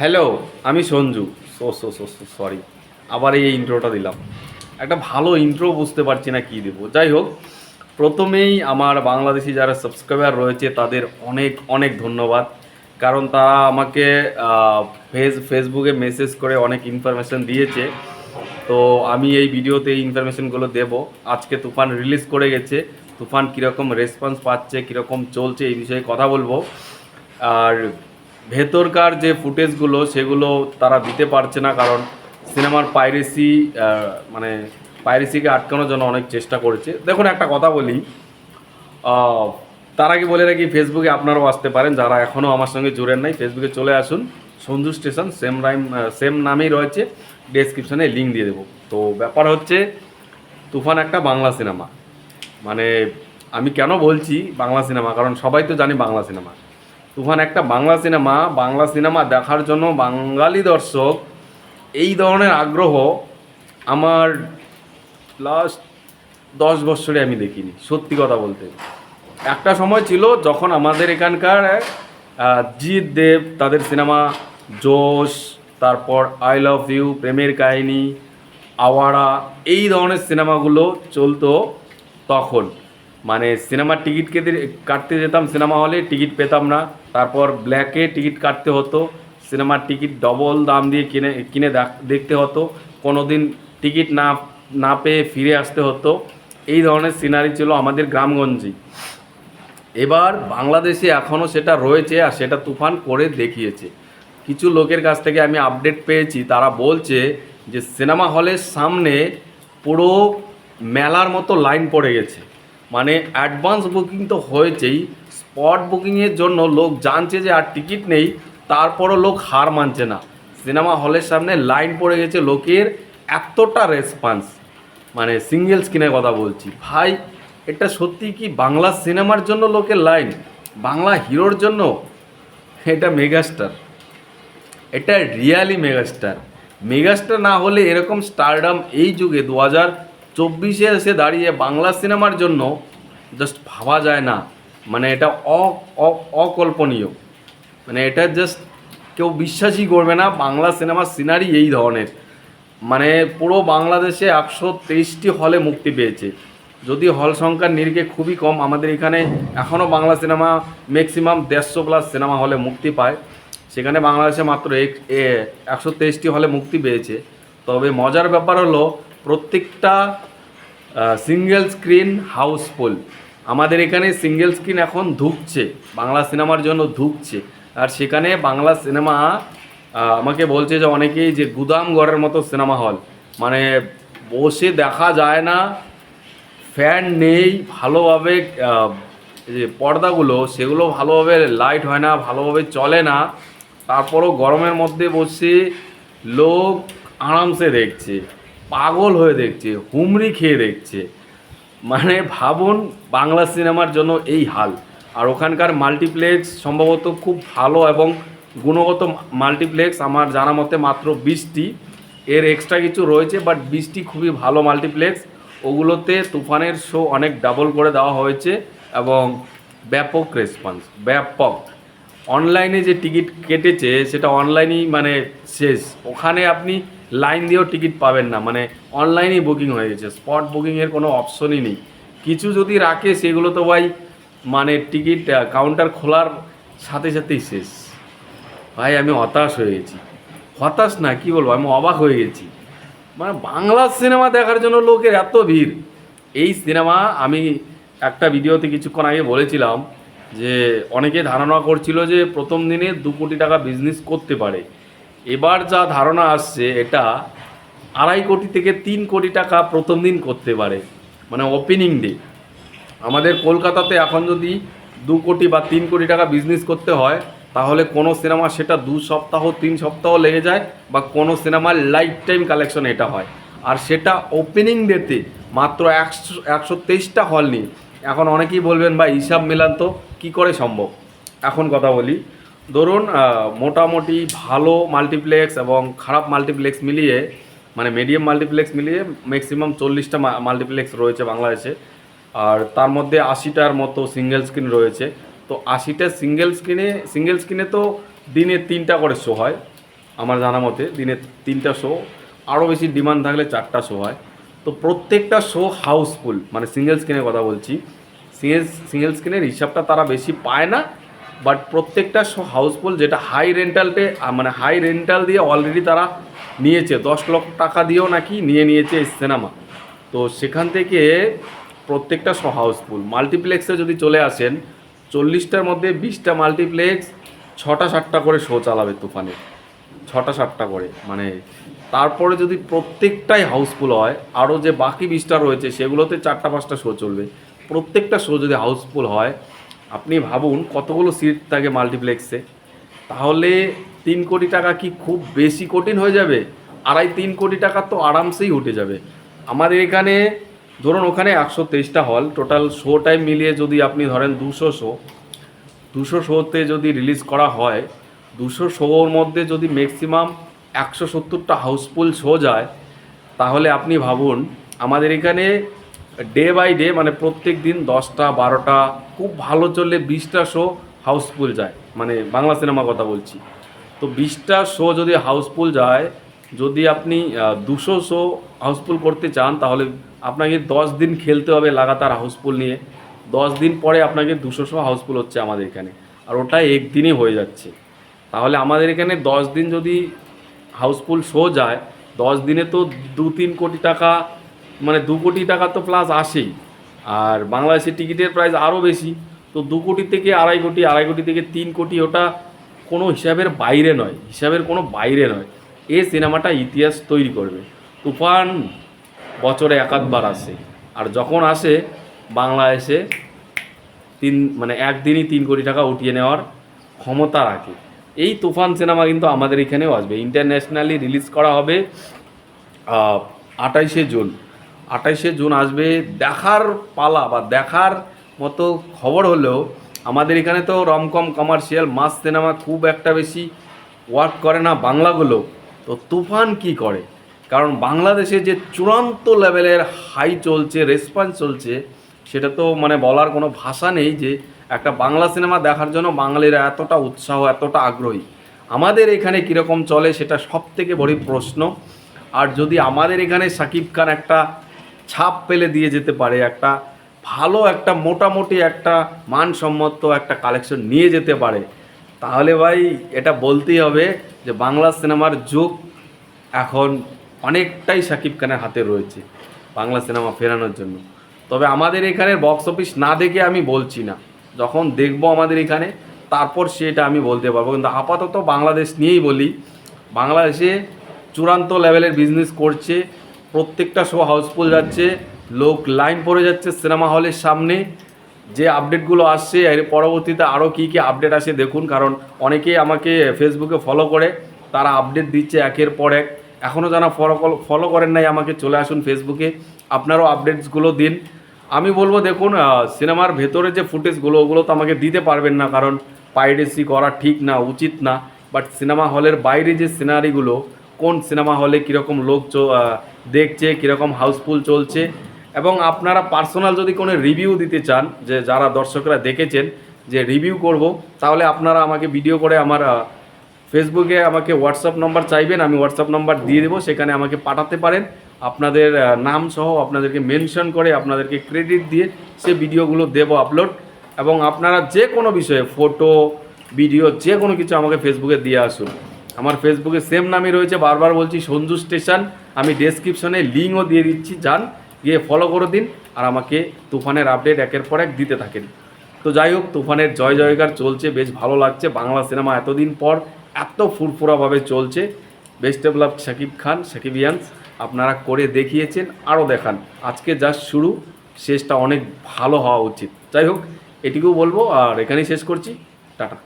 Hello, আমি Sanju. Sorry, আবার এই ইন্ট্রোটা দিলাম। একটা ভালো ইন্ট্রো বুঝতে পারছি না কী দেবো। যাই হোক, প্রথমেই আমার বাংলাদেশি যারা সাবস্ক্রাইবার রয়েছে তাদের অনেক অনেক ধন্যবাদ। কারণ তারা আমাকে ফেসবুকে মেসেজ করে অনেক ইনফরমেশান দিয়েছে। তো আমি এই ভিডিওতে এই ইনফরমেশানগুলো দেব। আজকে তুফান রিলিজ করে গেছে, তুফান কীরকম রেসপন্স পাচ্ছে, কীরকম চলছে এই বিষয়ে কথা বলবো। আর ভেতরকার যে ফুটেজগুলো সেগুলো তারা দিতে পারছে না, কারণ সিনেমার পাইরেসি, মানে পাইরেসিকে আটকানোর জন্য অনেক চেষ্টা করেছে। দেখুন, একটা কথা বলি, তার আগে বলে রাখি, ফেসবুকে আপনারাও আসতে পারেন। যারা এখনও আমার সঙ্গে জুড়েন নাই, ফেসবুকে চলে আসুন, সঞ্জু স্টেশন, সেম নামেই রয়েছে, ডেসক্রিপশানে লিঙ্ক দিয়ে দেবো। তো ব্যাপার হচ্ছে, তুফান একটা বাংলা সিনেমা। মানে আমি কেন বলছি বাংলা সিনেমা, কারণ সবাই তো জানি বাংলা সিনেমা। তুফান একটা বাংলা সিনেমা। বাংলা সিনেমা দেখার জন্য বাঙালি দর্শক এই ধরনের আগ্রহ আমার লাস্ট 10 বছরে আমি দেখিনি, সত্যি কথা বলতে। একটা সময় ছিল যখন আমাদের এখানকার জিৎ দেব, তাদের সিনেমা জোশ, তারপর আই লাভ ইউ, প্রেমের কাহিনী, আওয়ারা, এই ধরনের সিনেমাগুলো চলতো তখন। মানে সিনেমার টিকিট কাটতে যেতাম সিনেমা হলে, টিকিট পেতাম না, তারপর ব্ল্যাকে টিকিট কাটতে হতো, সিনেমার টিকিট ডবল দাম দিয়ে কিনে কিনে দেখতে হতো, কোনো দিন টিকিট না না পেয়ে ফিরে আসতে হতো। এই ধরনের সিনারি ছিল আমাদের গ্রামগঞ্জে। এবার বাংলাদেশে এখনও সেটা রয়েছে, আর সেটা তুফান করে দেখিয়েছে। কিছু লোকের কাছ থেকে আমি আপডেট পেয়েছি, তারা বলছে যে সিনেমা হলের সামনে পুরো মেলার মতো লাইন পড়ে গেছে। মানে অ্যাডভান্স বুকিং তো হয়েছেই, স্পট বুকিংয়ের জন্য লোক জানছে যে আর টিকিট নেই, তারপরও লোক হার মানছে না। সিনেমা হলের সামনে লাইন পড়ে গেছে লোকের, এতটা রেসপন্স। মানে সিঙ্গেল স্ক্রিনের কথা বলছি ভাই, এটা সত্যি কি বাংলা সিনেমার জন্য লোকের লাইন, বাংলা হিরোর জন্য? এটা মেগাস্টার, এটা রিয়ালি মেগাস্টার। মেগাস্টার না হলে এরকম স্টারডাম এই যুগে 2024-এ এসে দাঁড়িয়ে বাংলা সিনেমার জন্য জাস্ট ভাবা যায় না। মানে এটা অকল্পনীয়। মানে এটা জাস্ট কেউ বিশ্বাসই করবে না বাংলা সিনেমার সিনারি এই ধরনের। মানে পুরো বাংলাদেশে 123টি হলে মুক্তি পেয়েছে, যদি হল সংখ্যার নিরিখে খুবই কম। আমাদের এখানে এখনও বাংলা সিনেমা ম্যাক্সিমাম 150+ সিনেমা হলে মুক্তি পায়, সেখানে বাংলাদেশে মাত্র 123টি হলে মুক্তি পেয়েছে। তবে মজার ব্যাপার হলো, প্রত্যেকটা সিঙ্গেল স্ক্রিন হাউসফুল। আমাদের এখানে সিঙ্গেল স্ক্রিন এখন ধুঁকছে, বাংলা সিনেমার জন্য ধুঁকছে। আর সেখানে বাংলা সিনেমা আমাকে বলছে যে অনেকেই, যে গুদাম ঘরের মতো সিনেমা হল, মানে বসে দেখা যায় না, ফ্যান নেই ভালোভাবে, যে পর্দাগুলো সেগুলো ভালোভাবে লাইট হয় না, ভালোভাবে চলে না, তারপরও গরমের মধ্যে বসে লোক আরামসে দেখছে, পাগল হয়ে দেখছে, হুমড়ি খেয়ে দেখছে। মানে ভাবুন, বাংলা সিনেমার জন্য এই হাল। আর ওখানকার মাল্টিপ্লেক্স সম্ভবত খুব ভালো এবং গুণগত মাল্টিপ্লেক্স, আমার জানা মতে মাত্র 20টি, এর এক্সট্রা কিছু রয়েছে, বাট 20টি খুবই ভালো মাল্টিপ্লেক্স। ওগুলোতে তুফানের শো অনেক ডাবল করে দেওয়া হয়েছে এবং ব্যাপক রেসপন্স, ব্যাপক। অনলাইনে যে টিকিট কেটেছে সেটা অনলাইনেই মানে শেষ, ওখানে আপনি লাইন দিয়েও টিকিট পাবেন না, মানে অনলাইনেই বুকিং হয়ে গেছে, স্পট বুকিংয়ের কোনো অপশনই নেই। কিছু যদি রাখে সেগুলো তো ভাই মানে টিকিট কাউন্টার খোলার সাথে সাথেই শেষ। ভাই আমি হতাশ হয়ে গেছি, হতাশ না কি বলবো, আমি অবাক হয়ে গেছি। মানে বাংলা সিনেমা দেখার জন্য লোকের এত ভিড়। এই সিনেমা আমি একটা ভিডিওতে কিছুক্ষণ আগে বলেছিলাম যে অনেকে ধারণা করছিল যে প্রথম দিনে 2 কোটি টাকা বিজনেস করতে পারে। এবার যা ধারণা আসছে, এটা 2.5 কোটি থেকে 3 কোটি টাকা প্রথম দিন করতে পারে, মানে ওপেনিং ডে। আমাদের কলকাতাতে এখন যদি 2 কোটি বা 3 কোটি টাকা বিজনেস করতে হয়, তাহলে কোনো সিনেমা সেটা 2 সপ্তাহ 3 সপ্তাহ লেগে যায়, বা কোনো সিনেমার লাইফ টাইম কালেকশন এটা হয়। আর সেটা ওপেনিং ডেতে মাত্র 123টা হল নিয়ে। এখন অনেকেই বলবেন ভাই হিসাব মেলান তো কী করে সম্ভব। এখন কথা বলি, ধরুন মোটামুটি ভালো মাল্টিপ্লেক্স এবং খারাপ মাল্টিপ্লেক্স মিলিয়ে, মানে মিডিয়াম মাল্টিপ্লেক্স মিলিয়ে ম্যাক্সিমাম 40টা মাল্টিপ্লেক্স রয়েছে বাংলাদেশে। আর তার মধ্যে 80টার মতো সিঙ্গেল স্ক্রিন রয়েছে। তো 80টা সিঙ্গেল স্ক্রিনে তো দিনে 3টা করে শো হয়। আমার জানা মতে দিনে 3টা শো, আরও বেশি ডিমান্ড থাকলে 4টা শো হয়। তো প্রত্যেকটা শো হাউসফুল, মানে সিঙ্গেল স্ক্রিনের কথা বলছি, সিঙ্গেল স্ক্রিনের হিসাবটা তারা বেশি পায় না, বাট প্রত্যেকটা শো হাউসফুল, যেটা হাই রেন্টাল দিয়ে অলরেডি তারা নিয়েছে, 10 লক্ষ টাকা দিয়েও নাকি নিয়েছে এই সিনেমা। তো সেখান থেকে প্রত্যেকটা শো হাউসফুল। মাল্টিপ্লেক্সে যদি চলে আসেন, 40টার মধ্যে 20টা মাল্টিপ্লেক্স 6টা 7টা করে শো চালাবে তুফানে, 6টা 7টা করে, মানে তারপরে যদি প্রত্যেকটাই হাউসফুল হয়, আরও যে বাকি 20টা রয়েছে সেগুলোতে 4টা 5টা শো চলবে। প্রত্যেকটা শো যদি হাউসফুল হয়, আপনি ভাবুন কতগুলো সিট থাকে মাল্টিপ্লেক্সে। তাহলে 3 কোটি টাকা কি খুব বেশি কঠিন হয়ে যাবে? 2.5-3 কোটি টাকা তো আরামসেই উঠে যাবে। আমাদের এখানে ধরুন ওখানে 123টা হল, টোটাল শো টাইম মিলিয়ে যদি আপনি ধরেন 200 শোতে যদি রিলিজ করা হয়, 200 শোর মধ্যে যদি ম্যাক্সিমাম 170টা হাউসফুল শো যায়, তাহলে আপনি ভাবুন আমাদের এখানে ডে বাই ডে, মানে প্রত্যেক দিন 10টা 12টা, খুব ভালো চললে 20টা শো হাউসফুল যায়, মানে বাংলা সিনেমা কথা বলছি। তো 20টা শো যদি হাউসফুল যায়, যদি আপনি 200 শো হাউসফুল করতে চান, তাহলে আপনাকে 10 দিন খেলতে হবে লাগাতার হাউসফুল নিয়ে। 10 দিন পরে আপনাকে 200 শো হাউসফুল হচ্ছে আমাদের এখানে, আর ওটা একদিনই হয়ে যাচ্ছে। তাহলে আমাদের এখানে 10 দিন যদি হাউসফুল শো যায়, 10 দিনে তো 2-3 কোটি টাকা, মানে 2 কোটি টাকা তো প্লাস আসেই। আর বাংলাদেশের টিকিটের প্রাইস আরও বেশি, তো 2 কোটি থেকে 2.5 কোটি, 2.5 কোটি থেকে 3 কোটি, ওটা কোনো হিসাবের বাইরে নয়, কোনো বাইরে নয়। এই সিনেমাটা ইতিহাস তৈরি করবে। তুফান বছরে একাধবার আসে, আর যখন আসে বাংলাদেশে একদিনই 3 কোটি টাকা উঠিয়ে নেওয়ার ক্ষমতা রাখে। এই তুফান সিনেমা কিন্তু আমাদের এখানেও আসবে, ইন্টারন্যাশনালি রিলিজ করা হবে 28শে জুন আসবে। দেখার পালা বা দেখার মতো খবর হলেও, আমাদের এখানে তো রমকম কমার্শিয়াল মাস সিনেমা খুব একটা বেশি ওয়ার্ক করে না বাংলাগুলো। তো তুফান কি করে, কারণ বাংলাদেশে যে চূড়ান্ত লেভেলের হাই চলছে, রেসপন্স চলছে, সেটা তো মানে বলার কোনো ভাষা নেই যে একটা বাংলা সিনেমা দেখার জন্য বাঙালিরা এতটা উৎসাহ, এতটা আগ্রহী। আমাদের এখানে কীরকম চলে সেটা সব থেকে বড় প্রশ্ন। আর যদি আমাদের এখানে শাকিব খান একটা ছাপ ফেলে দিয়ে যেতে পারে, একটা ভালো, একটা মোটামুটি একটা মানসম্মত একটা কালেকশন নিয়ে যেতে পারে, তাহলে ভাই এটা বলতেই হবে যে বাংলা সিনেমার যুগ এখন অনেকটাই শাকিব খানের হাতে রয়েছে বাংলা সিনেমা ফেরানোর জন্য। তবে আমাদের এখানের বক্স অফিস না দেখে আমি বলছি না, যখন দেখবো আমাদের এখানে তারপর সেটা আমি বলতে পারবো। কিন্তু আপাতত বাংলাদেশ নিয়েই বলি, বাংলাদেশে চূড়ান্ত লেভেলের বিজনেস করছে, প্রত্যেকটা শো হাউসফুল যাচ্ছে, লোক লাইন পড়ে যাচ্ছে সিনেমা হলের সামনে। যে আপডেটগুলো আসছে এর পরবর্তীতে আরও কী কী আপডেট আসে দেখুন, কারণ অনেকেই আমাকে ফেসবুকে ফলো করে, তারা আপডেট দিচ্ছে একের পর এক। এখনও যারা ফলো করেন নাই, আমাকে চলে আসুন ফেসবুকে, আপনারাও আপডেটসগুলো দিন। আমি বলবো দেখুন, সিনেমার ভেতরে যে ফুটেজগুলো, ওগুলো তো আমাকে দিতে পারবেন না, কারণ পাইরেসি করা ঠিক না, উচিত না। বাট সিনেমা হলের বাইরে যে সিনারিগুলো, কোন সিনেমা হলে কীরকম লোক দেখছে, কীরকম হাউসফুল চলছে, এবং আপনারা পার্সোনাল যদি কোনো রিভিউ দিতে চান, যে যারা দর্শকরা দেখেছেন যে রিভিউ করব, তাহলে আপনারা আমাকে ভিডিও করে আমার ফেসবুকে আমাকে হোয়াটসঅ্যাপ নাম্বার চাইবেন, আমি হোয়াটসঅ্যাপ নাম্বার দিয়ে দেবো, সেখানে আমাকে পাঠাতে পারেন। আপনাদের নাম সহ আপনাদেরকে মেনশন করে, আপনাদেরকে ক্রেডিট দিয়ে সে ভিডিওগুলো দেবো আপলোড। এবং আপনারা যে কোনো বিষয়ে ফটো, ভিডিও, যে কোনো কিছু আমাকে ফেসবুকে দিয়ে আসুন। আমার ফেসবুকে সেম নামই রয়েছে, বারবার বলছি, সঞ্জু স্টেশন। আমি ডেসক্রিপশনে লিঙ্কও দিয়ে দিচ্ছি, যান গিয়ে ফলো করে দিন, আর আমাকে তুফানের আপডেট একের পর এক দিতে থাকেন। তো যাই হোক, তুফানের জয় জয়কার চলছে, বেশ ভালো লাগছে। বাংলা সিনেমা এতদিন পর এত ফুরফুরাভাবে চলছে। Best of love Shakib Khan, শাকিবিয়ান্স, আপনারা করে দেখিয়েছেন, আরও দেখান। আজকে জাস্ট শুরু, শেষটা অনেক ভালো হওয়া উচিত। যাই হোক, এটুকু বলবো, আর এখানেই শেষ করছি। টাটা।